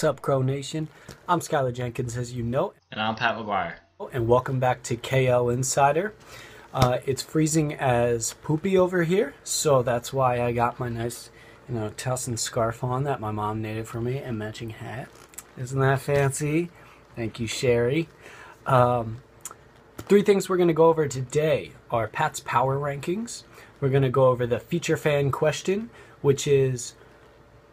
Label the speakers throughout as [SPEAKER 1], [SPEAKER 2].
[SPEAKER 1] What's up, Crow Nation? I'm Skylar Jenkins, as you know.
[SPEAKER 2] And I'm Pat McGuire.
[SPEAKER 1] And welcome back to KL Insider. It's freezing as poopy over here, so that's why I got my nice, Towson scarf on that my mom knitted for me and matching hat. Isn't that fancy? Thank you, Sherry. Three things we're going to go over today are Pat's power rankings. We're going to go over the feature fan question, which is,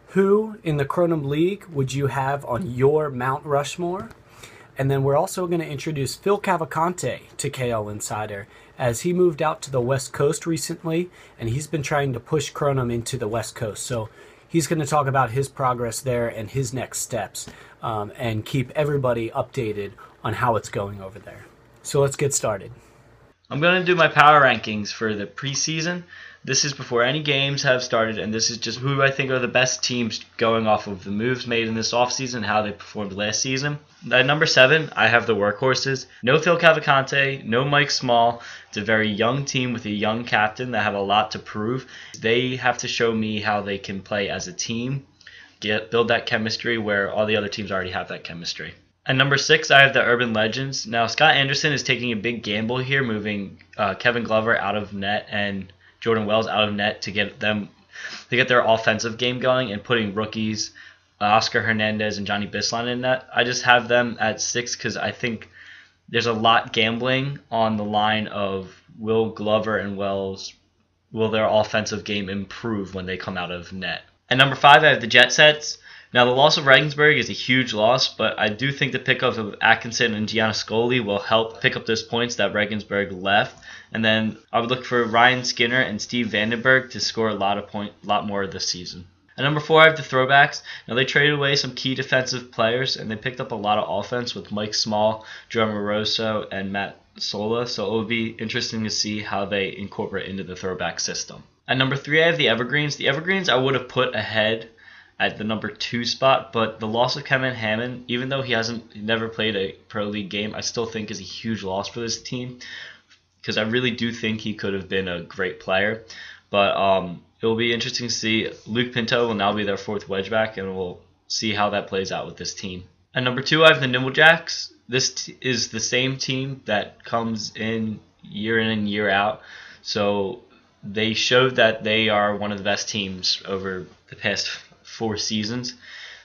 [SPEAKER 1] who in the Kronum League would you have on your Mount Rushmore? And then we're also going to introduce Phil Cavalcante to KL Insider, as he moved out to the West Coast recently, and he's been trying to push Kronum into the West Coast. So he's going to talk about his progress there and his next steps, and keep everybody updated on how it's going over there. So let's get started.
[SPEAKER 2] I'm going to do my power rankings for the preseason. This is before any games have started, and this is just who I think are the best teams going off of the moves made in this offseason, how they performed last season. At number 7, I have the workhorses. No Phil Cavalcante, no Mike Small. It's a very young team with a young captain that have a lot to prove. They have to show me how they can play as a team, build that chemistry where all the other teams already have that chemistry. At number 6, I have the Urban Legends. Now, Scott Anderson is taking a big gamble here, moving Kevin Glover out of net and Jordan Wells out of net to get their offensive game going, and putting rookies Oscar Hernandez and Johnny Bisline in net. I just have them at 6 because I think there's a lot gambling on the line of will Glover and Wells, will their offensive game improve when they come out of net. At number 5, I have the Jet Sets. Now, the loss of Regensburg is a huge loss, but I do think the pickup of Atkinson and Gianniscoli will help pick up those points that Regensburg left. And then I would look for Ryan Skinner and Steve Vandenberg to score a lot more this season. At number 4, I have the Throwbacks. Now, they traded away some key defensive players, and they picked up a lot of offense with Mike Small, Joe Moroso, and Matt Sola. So it will be interesting to see how they incorporate into the Throwback system. At number 3, I have the Evergreens. The Evergreens I would have put ahead at the number 2 spot, but the loss of Kevin Hammond, even though he never played a pro league game, I still think is a huge loss for this team, because I really do think he could have been a great player. But it will be interesting to see. Luke Pinto will now be their 4th wedgeback, and we'll see how that plays out with this team. At number 2, I have the Nimblejacks. This is the same team that comes in and year out, so they showed that they are one of the best teams over the past 4 seasons.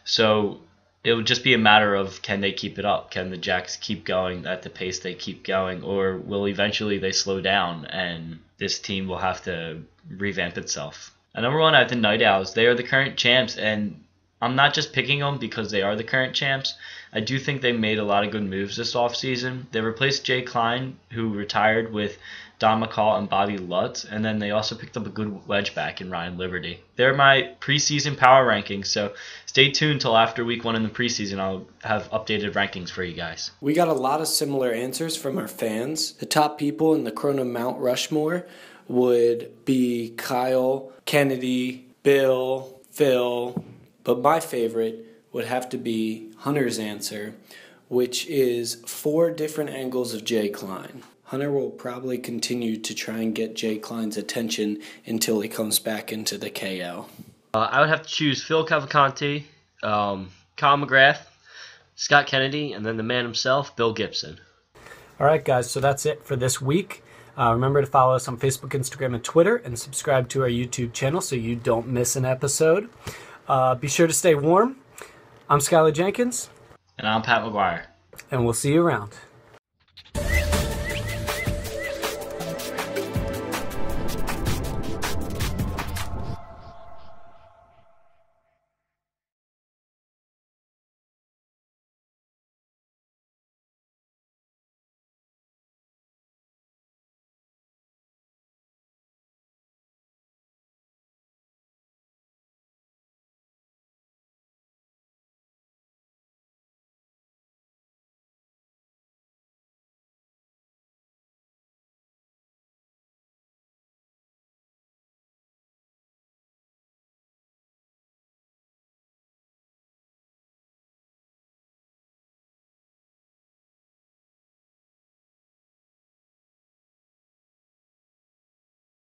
[SPEAKER 2] So it will just be a matter of, can they keep it up? Can the Jacks keep going at the pace they keep going, or will eventually they slow down and this team will have to revamp itself? At number 1, I have the Night Owls. They are the current champs, and I'm not just picking them because they are the current champs. I do think they made a lot of good moves this offseason. They replaced Jay Klein, who retired, with Don McCall and Bobby Lutz, and then they also picked up a good wedge back in Ryan Liberty. They're my preseason power rankings, so stay tuned till after week 1 in the preseason. I'll have updated rankings for you guys.
[SPEAKER 1] We got a lot of similar answers from our fans. The top people in the Kronum Mount Rushmore would be Kyle, Kennedy, Bill, Phil, but my favorite would have to be Hunter's answer, which is 4 different angles of Jay Klein. Hunter will probably continue to try and get Jay Klein's attention until he comes back into the KL.
[SPEAKER 2] I would have to choose Phil Cavalcante, Kyle McGrath, Scott Kennedy, and then the man himself, Bill Gibson.
[SPEAKER 1] All right, guys, so that's it for this week. Remember to follow us on Facebook, Instagram, and Twitter, and subscribe to our YouTube channel so you don't miss an episode. Be sure to stay warm. I'm Skylar Jenkins.
[SPEAKER 2] And I'm Pat McGuire.
[SPEAKER 1] And we'll see you around.